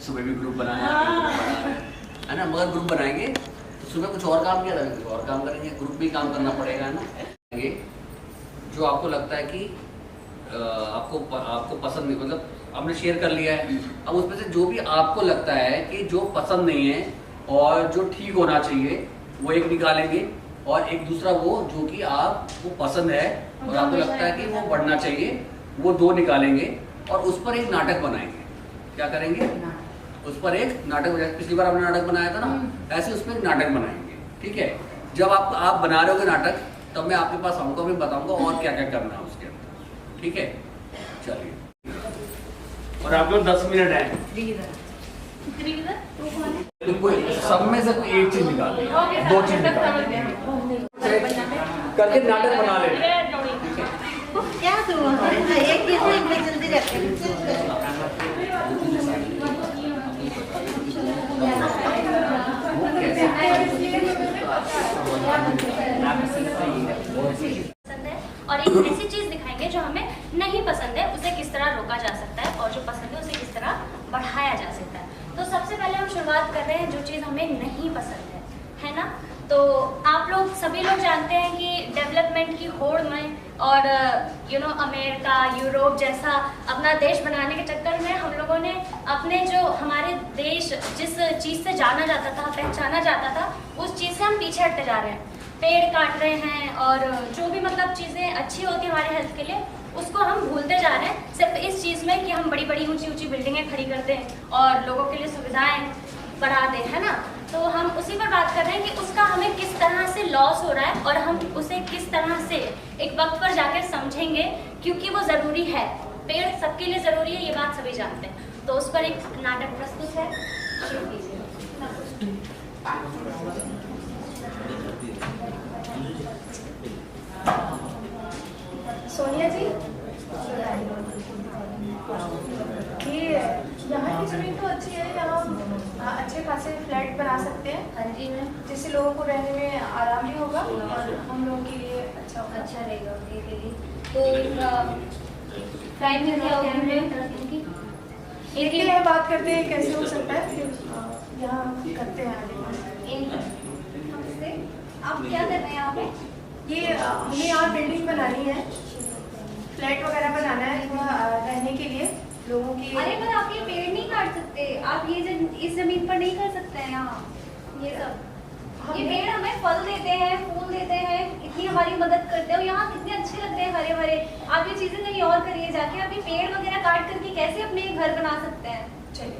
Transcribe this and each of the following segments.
सुबह भी ग्रुप बनाया है ना, मगर ग्रुप बनाएंगे तो सुबह कुछ और काम किया था, कुछ और काम करेंगे, ग्रुप भी काम करना पड़ेगा, है ना। जो आपको लगता है कि आपको पसंद नहीं, मतलब आपने शेयर कर लिया है, अब उसमें से जो भी आपको लगता है कि जो पसंद नहीं है और जो ठीक होना चाहिए वो एक निकालेंगे, और एक दूसरा वो जो कि आपको पसंद है और आपको लगता है कि वो बढ़ना चाहिए, वो दो निकालेंगे और उस पर एक नाटक बनाएंगे। क्या करेंगे? उस पर एक नाटक बनाएंगे। पिछली बार आपने नाटक बनाया था ना, ऐसे उस पर एक नाटक बनाएंगे। ठीक है, जब आप बना रहे होगे नाटक, तब मैं आपके पास आऊँगा, मैं बताऊँगा और क्या क्या करना है उसके अंदर। ठीक है, चलिए। और आप लोग 10 मिनट है, सब में से कोई एक चीज निकाल, 2 चीज निकाल करके नाटक बना ले। क्या एक जल्दी और एक ऐसी चीज दिखाएंगे जो हमें नहीं पसंद है, उसे किस तरह रोका जा सकता है, और जो पसंद है उसे किस तरह बढ़ाया जा सकता है। तो सबसे पहले हम शुरुआत कर रहे हैं जो चीज़ हमें नहीं पसंद है ना। तो आप लोग सभी लोग जानते हैं कि डेवलपमेंट की होड़ में और अमेरिका, यूरोप जैसा अपना देश बनाने के चक्कर में हम लोगों ने अपने जो हमारे देश जिस चीज़ से जाना जाता था, पहचाना जाता था, उस चीज़ से हम पीछे हटते जा रहे हैं। पेड़ काट रहे हैं और जो भी मतलब चीज़ें अच्छी होती हैं हमारे हेल्थ के लिए, उसको हम भूलते जा रहे हैं, सिर्फ इस चीज़ में कि हम बड़ी बड़ी ऊंची ऊंची बिल्डिंगें खड़ी करते हैं और लोगों के लिए सुविधाएं बढ़ा दें, है ना। तो हम उसी पर बात कर रहे हैं कि उसका हमें किस तरह से लॉस हो रहा है और हम उसे किस तरह से एक वक्त पर जाकर समझेंगे, क्योंकि वो ज़रूरी है। पेड़ सबके लिए ज़रूरी है, ये बात सभी जानते हैं। तो उस पर एक नाटक प्रस्तुत है, शुरू कीजिए। सोनिया जी, ये यहाँ की जमीन तो अच्छी है, यहाँ अच्छे खासे फ्लैट बना सकते हैं। हाँ जी मैम, जिससे लोगों को रहने में आराम भी होगा और हम लोगों के लिए अच्छा होगा, अच्छा रहेगा उनके के लिए। तो प्राइम में क्या होगा मैम? एक ही है, बात करते हैं कैसे हो सकता है, फिर यहाँ करते हैं आगे। आप क्या कर रहे हैं यहाँ पे? ये हमें यहाँ बिल्डिंग बनानी है, फ्लैट वगैरह बनाना है रहने के लिए लोगों की। अरे पर आप ये पेड़ नहीं काट सकते, आप ये इस जमीन पर नहीं कर सकते हैं यहाँ ये सब। ये पेड़ हमें फल देते हैं, फूल देते हैं, इतनी हमारी मदद करते हैं, यहाँ कितने अच्छे लगते हैं हरे भरे। आप ये चीजें कहीं और करिए जाके, आप ये पेड़ वगैरह काट करके कैसे अपने घर बना सकते हैं?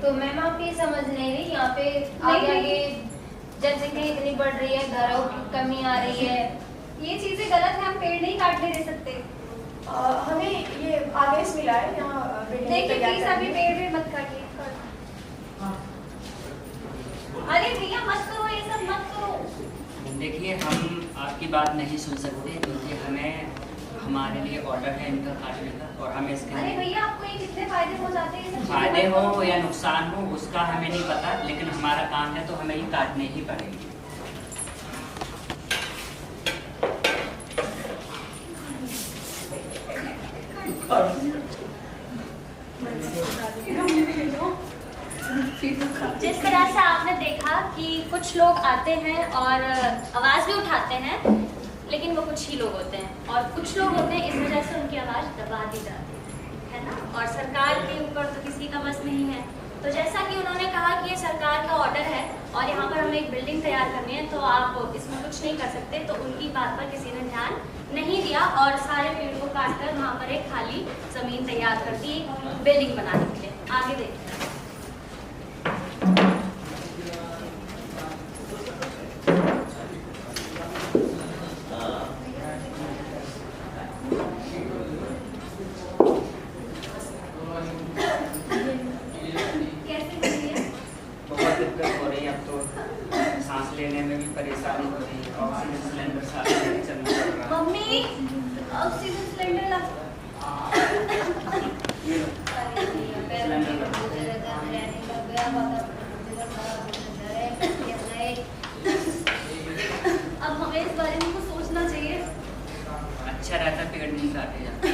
तो मैम आप ये समझ नहीं रही, यहाँ पे आगे आगे जनसंख्या इतनी बढ़ रही है, घरों की कमी आ रही है, ये चीजें गलत है, हम पेड़ नहीं काटने दे सकते। हमें ये आदेश मिला है यहाँ देखिए प्लीज अभी पेड़ भी मत काटिए। अरे भैया मत करो, ये सब मत करो। देखिए हम आपकी बात नहीं सुन सकते, क्योंकि हमें हमारे लिए ऑर्डर है इनका काटने का, और हमें इसके अरे भैया आपको ये कितने फायदे हो जाते हैं, फायदे हो या नुकसान हो उसका हमें नहीं पता, लेकिन हमारा काम है तो हमें ये काटने ही पड़ेंगे। जिस तरह से आपने देखा कि कुछ लोग आते हैं और आवाज़ भी उठाते हैं, लेकिन वो कुछ ही लोग होते हैं, और कुछ लोग होते हैं इस वजह से उनकी आवाज़ दबा दी जाती है ना। और सरकार के ऊपर तो किसी का बस नहीं है। तो जैसा कि उन्होंने कहा कि ये सरकार का ऑर्डर है और यहाँ पर हमें एक बिल्डिंग तैयार करनी है, तो आप इसमें कुछ नहीं कर सकते। तो उनकी बात पर किसी ने ध्यान नहीं दिया और सारे पेड़ को काटकर वहाँ पर एक खाली ज़मीन तैयार कर दी बिल्डिंग बनाने के लिए। आगे देखिए। लेने में भी परेशानी हो रही है, ऑक्सीजन सिलेंडर साथ में चलना पड़ रहा है। मम्मी ऑक्सीजन सिलेंडर ला। अब हमें इस बारे में कुछ सोचना चाहिए। अच्छा रहता पेड़ नहीं काटे जाते,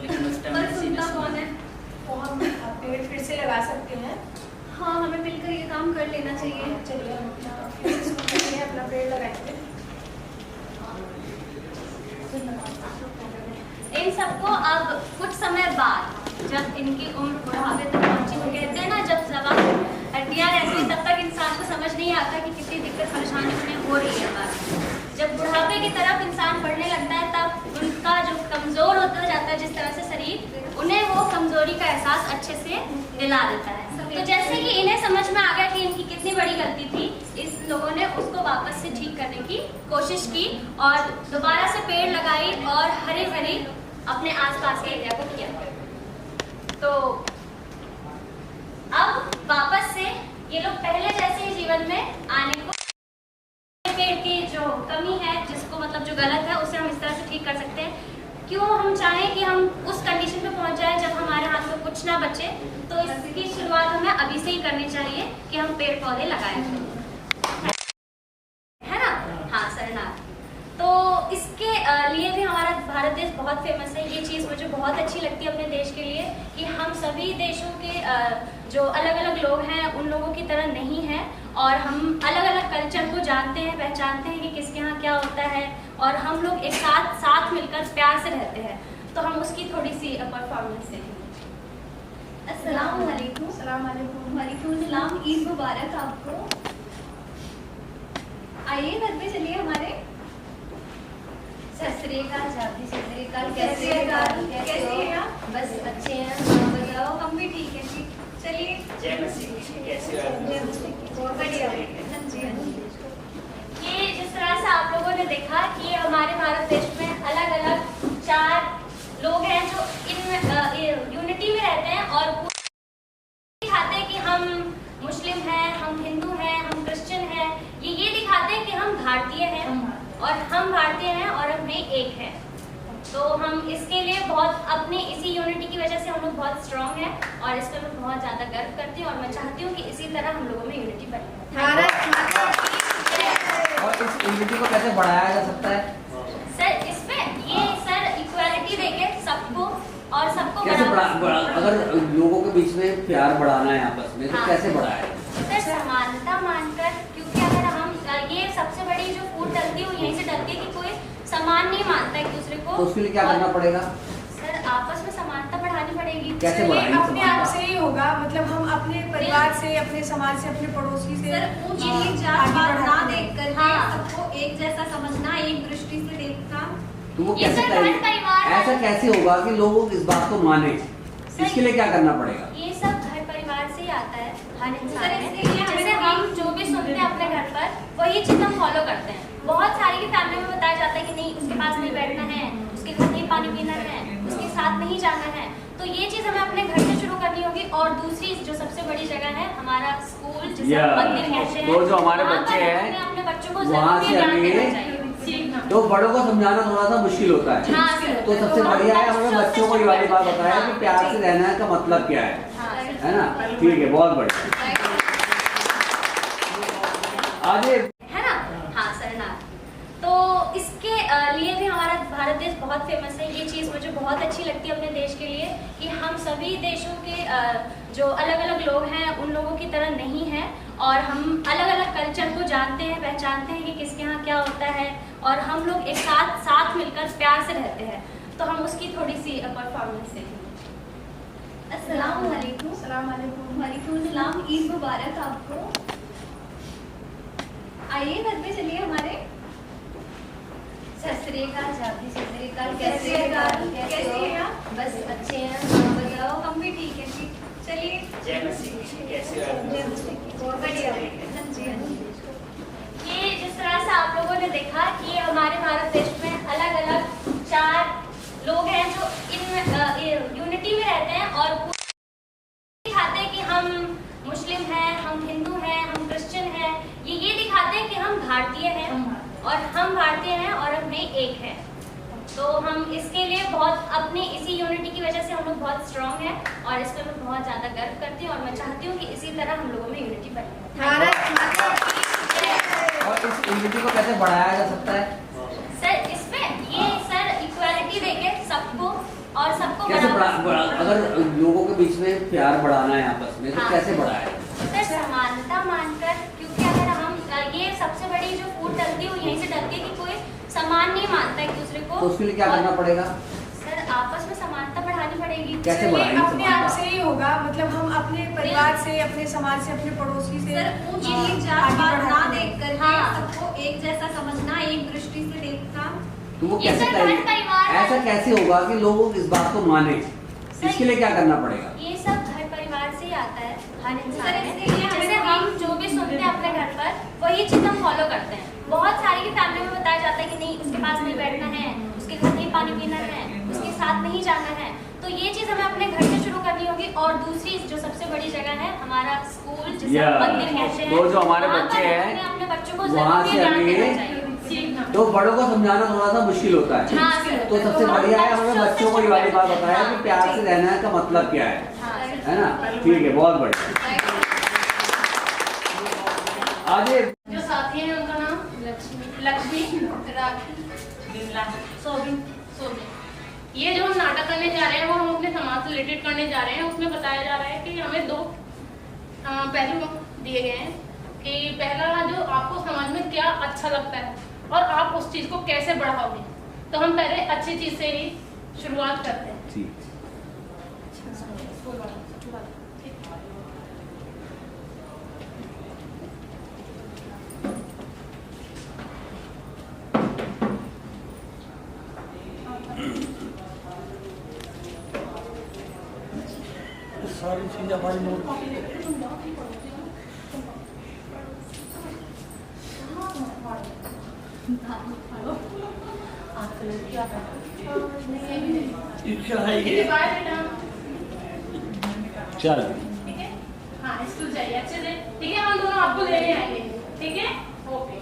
लेकिन उस टाइम पर सुनता कौन है? तो हम पेड़ फिर से लगा सकते हैं हाँ, हमें मिलकर ये काम कर लेना चाहिए। चलिए हम अपना पेड़ लगाएंगे। इन सबको अब कुछ समय बाद जब इनकी उम्र बुढ़ापे तक पहुंची, वो कहते हैं ना जब जवान हड्डियां रहती हैं तब तक इंसान को समझ नहीं आता कि कितनी दिक्कत परेशानी उन्हें हो रही है बात। जब बुढ़ापे की तरफ इंसान बढ़ने लगता है तब उनका जो कमज़ोर होता जाता है जिस तरह से शरीर, उन्हें वो कमज़ोरी का एहसास अच्छे से दिला देता है। तो जैसे कि इन्हें समझ में आ गया कि इनकी कितनी बड़ी गलती थी, इस लोगों ने उसको वापस से ठीक करने की कोशिश की और दोबारा से पेड़ लगाई और हरे भरे अपने आसपास के एरिया को किया। तो अब वापस से ये लोग पहले जैसे ही जीवन में आने को, पेड़ की जो कमी है, जिसको मतलब जो गलत है, उसे हम इस तरह से ठीक कर सकते हैं। क्यों हम चाहें कि हम उस कंडीशन पे पहुंच जाए जब हमारे हाथ में कुछ ना बचे, तो इसकी शुरुआत हमें अभी से ही करनी चाहिए कि हम पेड़ पौधे लगाएं, है ना। हाँ, सरनाथ। तो इसके लिए भी हमारा भारत देश बहुत फेमस है। ये चीज़ मुझे बहुत अच्छी लगती है अपने देश के लिए कि हम सभी देशों के जो अलग अलग लोग हैं उन लोगों की तरह नहीं हैं और हम अलग अलग कल्चर को जानते हैं, पहचानते हैं कि किसके यहाँ क्या होता है और हम लोग एक साथ मिलकर प्यार से रहते हैं। तो हम उसकी थोड़ी सी परफॉर्मेंस देखेंगे। अस्सलाम वालेकुम। अस्सलाम वालेकुम। वालेकुम सलाम। ईद मुबारक आपको। आइए घर पे चलिए हमारे। सत श्री अकाल, जाती सत श्री अकाल, कैसे कैसे हो? हैं आप? बस अच्छे हैं, आप बताओ। हम भी ठीक है जी। चलिए। जय मसीह, कैसे हो आप? बढ़िया। हाँ जी, हाँ जी। ये जिस तरह से आप लोगों ने देखा कि हमारे भारत देश में अलग अलग 4 लोग हैं जो इन यूनिटी में रहते हैं और दिखाते हैं कि हम मुस्लिम हैं, हम हिंदू हैं, हम क्रिश्चियन हैं। ये दिखाते हैं कि हम भारतीय हैं और हम भारतीय हैं और हम में एक है। तो हम इसके लिए बहुत अपनी इसी यूनिटी की वजह से हम लोग बहुत स्ट्रांग हैं और इस पर मैं बहुत ज़्यादा गर्व करती हूँ और मैं चाहती हूँ कि इसी तरह हम लोगों में यूनिटी बने। और इस यूनिटी को कैसे बढ़ाया जा सकता है? सर इसमें ये सर इक्वालिटी देके सबको और सबको कैसे अगर लोगों के बीच में प्यार बढ़ाना है आपस में, तो हाँ। कैसे बढ़ाया? सर समानता मानकर, क्योंकि अगर हम ये सबसे बड़ी जो फूट डलती है वो यहीं से डलती है कि कोई समान नहीं मानता एक दूसरे को। तो उसके लिए क्या करना पड़ेगा? सर आपस में समानता बढ़ानी पड़ेगी। कैसे ये बढ़ाएंगे अपने आप समानता? से ही होगा, मतलब हम अपने परिवार से, अपने समाज से, अपने पड़ोसी से सर ऊंच हाँ, नीच जात आगे पात ना बढ़ाते हैं। देख करके हाँ। सबको एक जैसा समझना, एक दृष्टि से देखना। तो वो ये कैसे सर घर करेंगे? परिवार है। ऐसा कैसे होगा कि लोग इस बात को माने? इसके लिए क्या करना पड़ेगा? ये सब घर परिवार से ही आता है, हर इंसान सर, में। इसके लिए हमें जैसे हम जो भी सुनते हैं अपने घर पर वही चीज़ हम फॉलो करते हैं। बहुत सारी की फैमिली में बताया जाता है कि नहीं उसके पास नहीं बैठना है, उसके घर नहीं पानी पीना है, उसके साथ नहीं जाना है। तो ये चीज़ हमें अपने घर से शुरू करनी होगी। और दूसरी जो सबसे बड़ी जगह है हमारा स्कूल, जिसे हम मंदिर कहते हैं, वो जो हमारे वहाँ बच्चे पर हैं, हमें अपने बच्चों को वहाँ जरूर से ये ज्ञान हमें देना चाहिए। तो बड़ों को समझाना थोड़ा सा मुश्किल होता है। हाँ, सर। तो सबसे तो बढ़िया है हम हमें बच्चों बच्चों को ये से वाली बात बताया हाँ, कि प्यार से रहना का मतलब क्या है हाँ, है ना? ठीक है, बहुत बढ़िया। आगे है ना। हाँ, सरनाथ। तो इसके लिए भी हमारा भारत देश बहुत फेमस है। ये चीज़ मुझे बहुत अच्छी लगती है अपने देश के लिए कि हम सभी देशों के जो अलग अलग लोग हैं उन लोगों की तरह नहीं हैं और हम अलग अलग कल्चर को जानते हैं, पहचानते हैं कि किसके यहाँ क्या होता है और हम लोग एक साथ मिलकर प्यार से रहते हैं। तो हम उसकी थोड़ी सी परफॉर्मेंस देखेंगे। अस्सलाम वालेकुम। अस्सलाम वालेकुम। वालेकुम सलाम। ईद मुबारक आपको। आइए घर पे चलिए हमारे। सत श्री अकाल, जाती सत श्री अकाल, कैसे कैसे हैं हो? आप? बस अच्छे हैं, आप बताओ। हम भी ठीक है जी। चलिए। जय मसीह, कैसे हो आप? बढ़िया। हाँ जी, हाँ जी। ये जिस तरह से आप लोगों ने देखा कि हमारे भारत देश में अलग अलग 4 लोग हैं जो इन यूनिटी में रहते हैं और दिखाते हैं कि हम मुस्लिम हैं, हम हिंदू हैं, हम क्रिश्चियन हैं। ये दिखाते हैं कि हम भारतीय हैं और हम भारतीय हैं और हम में एक है। तो हम इसके लिए बहुत अपनी इसी यूनिटी की वजह से हम लोग बहुत स्ट्रांग हैं और इस पर मैं बहुत ज़्यादा गर्व करती हूँ और मैं चाहती हूँ कि इसी तरह हम लोगों में यूनिटी बने। और इस यूनिटी को कैसे बढ़ाया जा सकता है? सर इसमें ये सर इक्वालिटी देके सबको और सबको कैसे बराबर- अगर लोगों के बीच में प्यार बढ़ाना है आपस में, तो हाँ। कैसे बढ़ाया? समानता मानकर, क्योंकि अगर हम ये सबसे बड़ी जो फूट डलती है वो यहीं से डलती है कि कोई समान नहीं मानता एक दूसरे को। तो उसके लिए क्या करना पड़ेगा? सर आपस में समानता बढ़ानी पड़ेगी। कैसे ये बढ़ाएंगे अपने आप समानता? से ही होगा, मतलब हम अपने परिवार से, अपने समाज से, अपने पड़ोसी से सर ऊंच नीच आगे जात पात ना बढ़ाते देख हैं। करके हाँ। सबको एक जैसा समझना, एक दृष्टि से देखना। तो वो ये कैसे सर हर करेंगे? परिवार ऐसा कैसे होगा कि लोग इस बात को माने? इसके लिए क्या करना पड़ेगा? ये सब घर परिवार से ही आता है, हर इंसान सर, में। इसलिए हमें जैसे हम जो भी सुनते हैं अपने घर पर वही चीज हम फॉलो करते हैं। बहुत सारी की फैमिली में बताया जाता है कि नहीं उसके पास नहीं बैठना है, उसके घर नहीं पानी पीना है, उसके साथ नहीं जाना है। तो ये चीज हमें अपने घर से शुरू करनी होगी। और दूसरी जो सबसे बड़ी जगह है हमारा स्कूल, जिसे हम मंदिर कहते हैं, तो जो हमारे वहाँ बच्चे पर हैं, हमें अपने बच्चों को वहाँ जरूर से ये ज्ञान हमें देना चाहिए। तो बड़ों को समझाना थोड़ा सा मुश्किल होता है। हाँ सर। तो सबसे बढ़िया है हमें बच्चों को ये वाली बात बताया कि प्यार से रहना का मतलब क्या है हाँ सर। है ना? ठीक है, बहुत बढ़िया। आगे जो साथी हैं उनका नाम लक्ष्मी, राखी, बिमला, सोबिन। ये जो हम नाटक करने जा रहे हैं वो हम अपने समाज से रिलेटेड करने जा रहे हैं। उसमें बताया जा रहा है कि हमें दो पहलू दिए गए हैं कि पहला जो आपको समाज में क्या अच्छा लगता है और आप उस चीज को कैसे बढ़ाओगे। तो हम पहले अच्छी चीज से ही शुरुआत करते हैं। ठीक। सारी चीज़ हमारी नोट क्या है ये? बाय बेटा। चल ठीक है, हाँ स्कूल जाइए अच्छे से। ठीक है, हम दोनों आपको लेने आएंगे। ठीक है, ओके।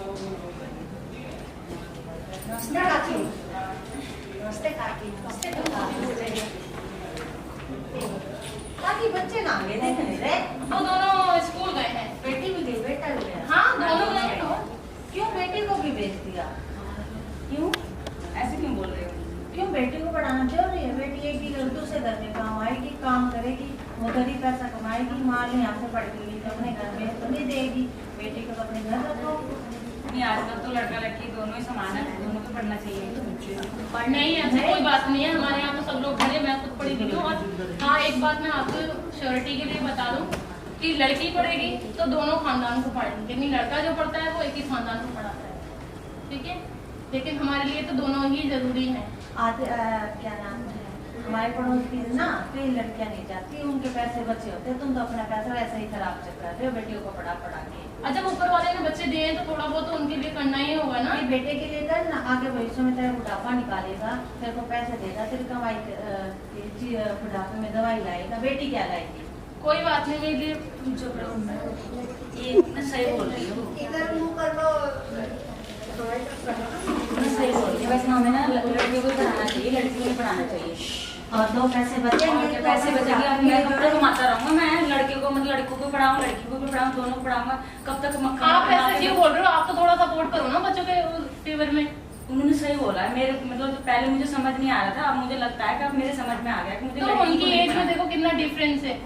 ताकि बच्चे ना आगे देखने रे। वो दोनों स्कूल गए हैं। बेटी भी गई, बेटा भी गया। हाँ दोनों गए हैं। क्यों बेटी को भी भेज दिया? क्यों ऐसे क्यों बोल रहे हो? क्यों बेटी को पढ़ाना जरूरी है? बेटी एक ही दूसरे घर में काम आएगी, काम करेगी, वो घर ही पैसा कमाएगी। माँ ने यहाँ से पढ़ के ली तो अपने घर में तो नहीं देगी। बेटी को तो अपने घर रखो। नहीं आजकल तो लड़का लड़की दोनों ही समान है, दोनों को पढ़ना चाहिए। नहीं ऐसी कोई बात नहीं है। हमारे यहाँ तो सब लोग पढ़े, मैं खुद पढ़ी लिखी हूँ। और हाँ एक बात मैं आपको श्योरिटी के लिए बता दूँ कि लड़की पढ़ेगी तो दोनों खानदान को पढ़ेगी, लेकिन लड़का जो पढ़ता है वो एक ही खानदान को पढ़ाता है। ठीक है, लेकिन हमारे लिए तो दोनों ही जरूरी हैं। क्या नाम है, हमारे पड़ोस की ना कई लड़कियां नहीं जाती, उनके पैसे बचे होते। तुम तो अपना पैसा वैसे ही खराब कर रहे हो बेटियों को पढ़ा के। अच्छा ऊपर वाले ने बच्चे दिए हैं तो थोड़ा बहुत तो उनके लिए करना ही होगा ना। नहीं, बेटे के लिए कर ना, आगे भविष्य में तेरा बुढ़ापा निकालेगा, तेरे को पैसे देगा, तेरी कमाई बुढ़ापे में दवाई लाएगा। बेटी क्या लाएगी? कोई बात नहीं, मेरे लिए ये सही बोल रही हो, इधर मुंह कर लो। सही बोल रही हो। वैसे हमें ना लड़कियों को पढ़ाना चाहिए, लड़कियों को पढ़ाना चाहिए। और दो पैसे बचेंगे और पैसे बचेंगे। अब मैं कब तक कमाता रहूंगा? मैं लड़कियों को मतलब लड़कों को पढ़ाऊँ, लड़कियों को भी पढ़ाऊँ, दोनों को पढ़ाऊंगा। कब तक आप ऐसे क्यों बोल रहे हो? आप तो थोड़ा सपोर्ट करो ना बच्चों के फेवर में। उन्होंने सही बोला है। मेरे मतलब पहले मुझे समझ नहीं आ रहा था, अब मुझे लगता है कि अब मेरे समझ में आ गया कि मुझे तो लड़की को उनकी नहीं एज में पढ़ाना। देखो कितना डिफरेंस है।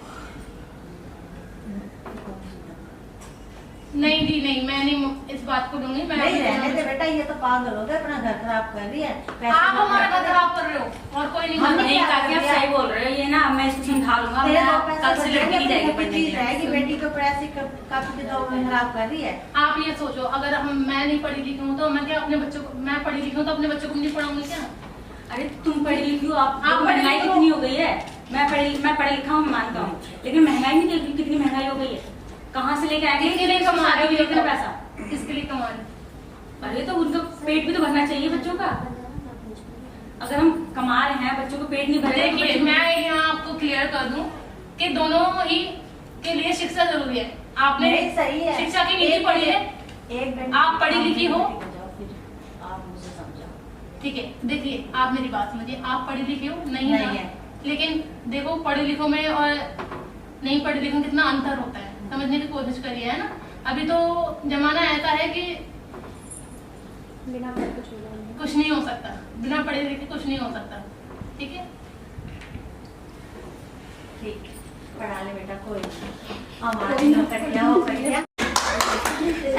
नहीं जी नहीं, मैं नहीं इस बात को दूंगी। मैं नहीं रहने दे बेटा, ये तो पागल हो गए, अपना घर खराब कर रही है। आप हमारा घर खराब कर रहे हो और कोई नहीं हम कर नहीं रहा। नहीं काकी आप सही बोल रहे हो। ये ना मैं इसको समझा लूंगा। मैं कल से लड़की नहीं जाएगी पढ़ने के रहेगी। लिए। बेटी को पैसे काफी खराब कर रही है। आप ये सोचो, अगर मैं नहीं पढ़ी लिखी हूँ तो मैं क्या अपने बच्चों को, मैं पढ़ी लिखी हूँ तो अपने बच्चों को नहीं पढ़ाऊंगी क्या? अरे तुम पढ़ी लिखी हो, आप आप पढ़ी महंगाई लिखी हो। कितनी हो गई है। मैं पढ़ा लिखा हूँ मानता हूँ, लेकिन महंगाई नहीं देखी कितनी महंगाई हो गई है। कहाँ से लेके आएंगे? किसके लिए कमा रहे हो कितना पैसा? किसके लिए कमा रहे हो? अरे तो उनका पेट भी तो भरना चाहिए बच्चों का। अगर हम कमा रहे हैं, बच्चों को पेट नहीं भर रहे देखिए मैं यहाँ आपको क्लियर कर दूं कि दोनों ही के लिए शिक्षा जरूरी है। आपने नहीं, सही है। शिक्षा की नीति एक पढ़ी है, एक मिनट। आप पढ़ी लिखी हो? आप मुझे समझाओ। ठीक है। देखिए आप मेरी बात समझिए, आप पढ़ी लिखी हो? नहीं नहीं ना? है। लेकिन देखो पढ़े लिखों में और नहीं पढ़े लिखों में कितना अंतर होता है, समझने की कोशिश करिए, है ना। अभी तो जमाना ऐसा है कि बिना पढ़े कुछ नहीं हो सकता, बिना पढ़े लिखे कुछ नहीं हो सकता। ठीक है, ठीक। पढ़ा ले बेटा, कोई नहीं, हमारे ना कर दिया वो कर दिया।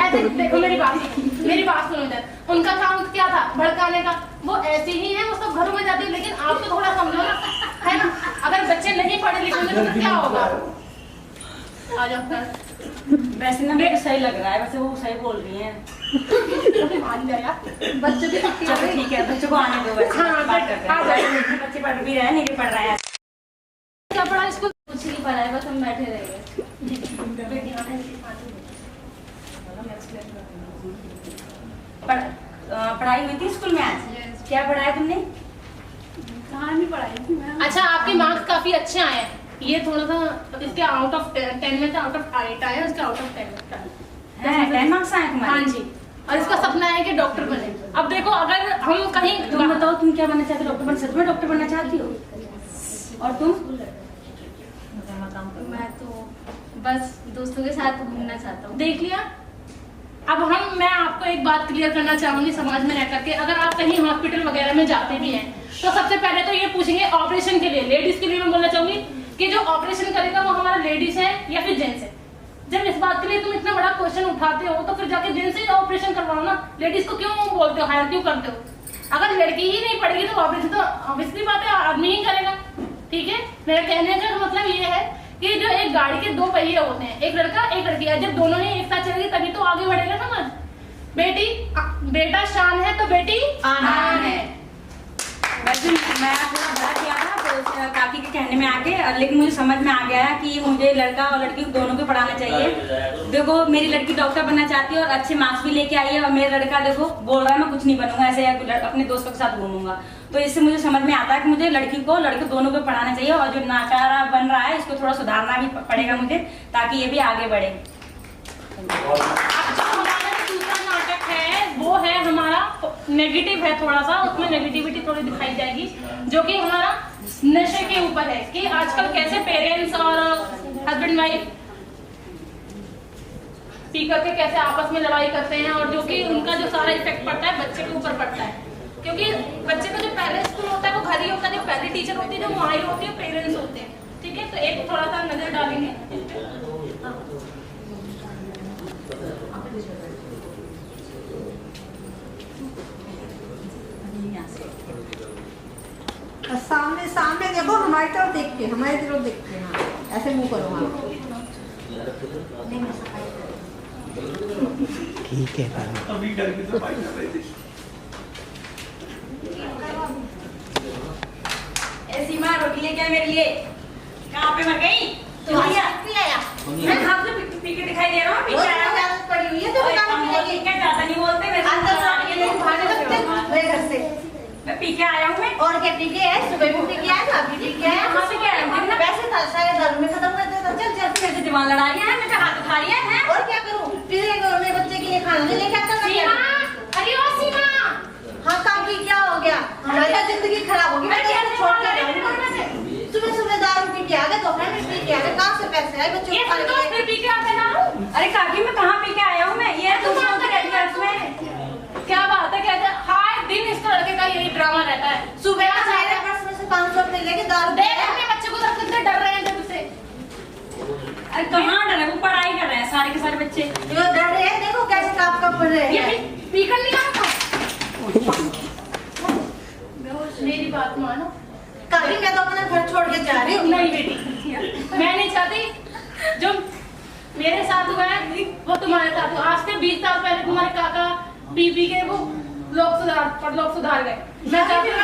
ऐसे देखो मेरी बात सुनो इधर। उनका काम क्या था? भड़काने का। वो ऐसे ही है, वो सब घरों में जाती है, लेकिन आप तो थोड़ा समझो ना, है ना? अगर बच्चे नहीं पढ़े लिखेंगे तो क्या होगा? आ जाओ। वैसे ना मेरे सही लग रहा है, वैसे वो सही बोल रही हैं। मान जाएगा बच्चों की छुट्टी, चलो ठीक है, बच्चों को आने दो। वैसे बात करते हैं, बच्चे पढ़ भी रहे हैं, नहीं भी पढ़ रहे हैं। क्या पढ़ा स्कूल? कुछ नहीं पढ़ा है, बस हम बैठे रह गए। पढ़ाई हुई थी स्कूल में आज? क्या पढ़ाया तुमने? कहानी पढ़ाई थी मैम। अच्छा, आपके मार्क्स काफी अच्छे आए हैं। ये थोड़ा सा इसके आउट ऑफ 10 में से आउट ऑफ 8 आया, इसके आउट ऑफ 10 है 10 मार्क्स आए तुम्हारे? हाँ जी। और इसका सपना है कि डॉक्टर बने। अब देखो, अगर हम कहीं तुम बताओ, तुम क्या बनना चाहते हो? डॉक्टर बन, सच में डॉक्टर बनना चाहती हो? और तुम? मैं तो बस दोस्तों के साथ घूमना चाहता हूँ। देख लिया। अब मैं आपको एक बात क्लियर करना चाहूंगी समाज में रह करके, अगर आप कहीं हॉस्पिटल वगैरह में जाते भी हैं तो सबसे पहले तो ये पूछेंगे ऑपरेशन के लिए। लेडीज के लिए मैं बोलना चाहूंगी कि जो ऑपरेशन करेगा वो हमारा लेडीज है या फिर जेंट्स है। जब इस बात के लिए तुम इतना बड़ा क्वेश्चन उठाते हो तो फिर जाके जेंट्स से ऑपरेशन करवाओ ना। लेडीज को क्यों बोलते हो, हायर क्यों करते हो? अगर लड़की ही नहीं पड़ेगी तो ऑपरेशन तो ऑब्वियसली बात है आदमी ही करेगा। ठीक है, मेरा कहने का मतलब ये है कि जो एक गाड़ी के 2 पहिए होते हैं, एक लड़का एक लड़की है, जब दोनों ही एक साथ चलेगी तभी तो आगे बढ़ेगा समझ। बेटा शान है तो बेटी आन है। वैसे मैं थोड़ा बड़ा किया था तो काकी के कहने में आके, लेकिन मुझे समझ में आ गया कि मुझे लड़का और लड़की दोनों को पढ़ाना चाहिए। देखो मेरी लड़की डॉक्टर बनना चाहती है और अच्छे मार्क्स भी लेके आई है, और मेरा लड़का देखो बोल रहा है मैं कुछ नहीं बनूंगा, ऐसे अपने दोस्तों के साथ घूमूंगा। तो इससे मुझे समझ में आता है कि मुझे लड़की को लड़के दोनों को पढ़ाना चाहिए, और जो नाकारा बन रहा है इसको थोड़ा सुधारना भी पड़ेगा मुझे, ताकि ये भी आगे बढ़े। दूसरा नाटक है वो है हमारा नेगेटिव है, थोड़ा सा उसमें नेगेटिविटी थोड़ी दिखाई जाएगी, जो कि हमारा नशे के ऊपर है कि आजकल कैसे पेरेंट्स और हस्बैंड वाइफ पी करके कैसे आपस में लड़ाई करते हैं, और जो कि उनका जो सारा इफेक्ट पड़ता है बच्चे के ऊपर पड़ता है। क्योंकि बच्चे का जो पहले स्कूल होता है वो घर ही होता है, जो पहली टीचर होती है जो माँ ही होती है, पेरेंट्स होते हैं। ठीक है, तो एक थोड़ा सा नजर डालेंगे इस पे। सामने सामने देखो, हमारी तरफ देख के, हमारी तरफ देख के। हाँ, ऐसे मुंह करो। हाँ ठीक है। अभी डर के सफाई कर रही थी। सीमा रोटी लेके आया मेरे लिए। कहाँ पे मर गई? तो आया। मैं हाथ में पी के दिखाई दे रहा हूँ। पीछे आया हूँ। पड़ी हुई है तो क्या ज्यादा नहीं बोलते मेरे अंदर भागने लगते मेरे घर से। मैं पी के आया हूँ। मैं और क्या पी के है? सुबह भी पी के आया था, अभी पी के आया। कहाँ से क्या आया? वैसे था शायद घर में खत्म कर देता। चल चल मेरे से दिमाग लड़ा रही है, मेरे हाथ उठा रही है। और क्या करूँ? फिर मेरे बच्चे के लिए खाना नहीं लेके आता। अरे ओ सीमा, हाँ काकी क्या हो गया? हमारी जिंदगी खराब होगी। मैं कैसे छोड़ कर सुबह सुबह दारू पी के आ गए, दोपहर में पी के आ गए। कहाँ से पैसे आए बच्चों को खाने के लिए? पी के आते ना। अरे काकी मैं कहाँ पी के आया हूँ? मैं ये तुम क्या बात है, कहते हैं हर दिन इस लड़के का यही ड्रामा रहता है। सुबह का मेरे पर्स में से 500 रुपए लेके दारू देख अपने बच्चे को सब कितने डर रहे हैं जब से। अरे कहाँ डर है? वो पढ़ाई कर रहे हैं सारे के सारे बच्चे। जो डर रहे हैं देखो कैसे काप काप पढ़ रहे हैं। पी कर नहीं आता। मेरी बात मानो काकी, मैं तो अपना घर छोड़ के जा रही हूँ। नहीं बेटी, मैं नहीं चाहती जो मेरे साथ हुआ है वो तुम्हारे साथ हुआ। आज से 20 साल पहले तुम्हारे काका पी के वो लोग सुधार गए। मैं चाहती हूँ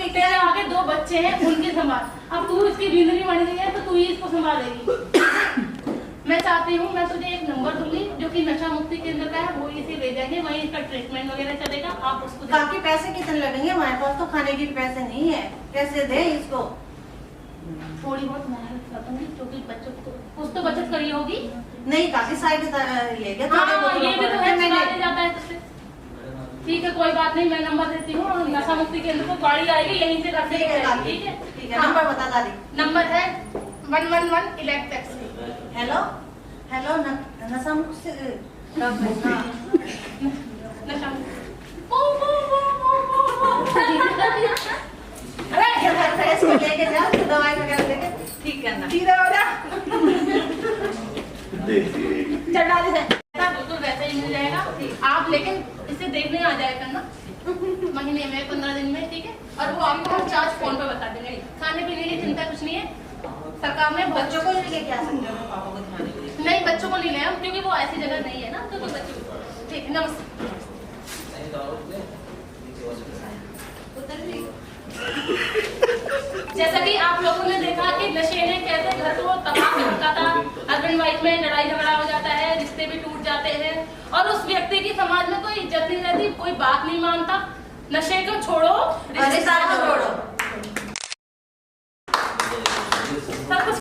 तेरे आगे 2 बच्चे हैं, उनकी संभाल। अब तू इसकी जिंदगी बन गई है तो तू ही इसको संभालेगी। मैं चाहती हूँ, मैं तुझे एक नंबर दूंगी जो कि नशा मुक्ति केंद्र का है, वो इसे ले जाएंगे, वहीं इसका ट्रीटमेंट वगैरह चलेगा। आप उसको काकी पैसे कितने लगेंगे? हमारे पास तो खाने के पैसे नहीं है, कैसे दे इसको? थोड़ी बहुत मेहनत कर दूंगी, क्योंकि बच्चों को कुछ तो बचत करी होगी। नहीं काकी साइड ले गया। हाँ, ये भी तो है, चलाने जाता है तुझसे। ठीक है, कोई बात नहीं, मैं नंबर देती हूँ। नशा मुक्ति केंद्र को गाड़ी आएगी, यहीं से रख देंगे। ठीक है, ठीक है। नंबर बता दादी। नंबर है 111 इलेक्ट टैक्सी। हेलो हेलो, नशा मुक्ति नशा अरे इसको लेके जाओ, दवाई वगैरह लेके ठीक करना। सीधा हो जा। में 15 दिन में, ठीक है। और वो आपको हम चार्ज फोन पे बता देंगे। खाने पीने की चिंता कुछ नहीं है, सरकार ने बच्चों को लेके क्या सकते हो पापा को दिखाने के लिए? नहीं, बच्चों को नहीं ले हम, क्योंकि वो ऐसी जगह नहीं है ना, तो बच्चों ठीक। नमस्ते। जैसा कि आप लोगों ने देखा कि नशे ने कैसे घर को तबाह कर रखा था, हस्बैंड वाइफ में लड़ाई झगड़ा हो जाता है, रिश्ते भी टूट जाते हैं और उस व्यक्ति की समाज में कोई इज्जत नहीं रहती, कोई बात नहीं मानता। नशे को छोड़ो, रिश्ता को जोड़ो।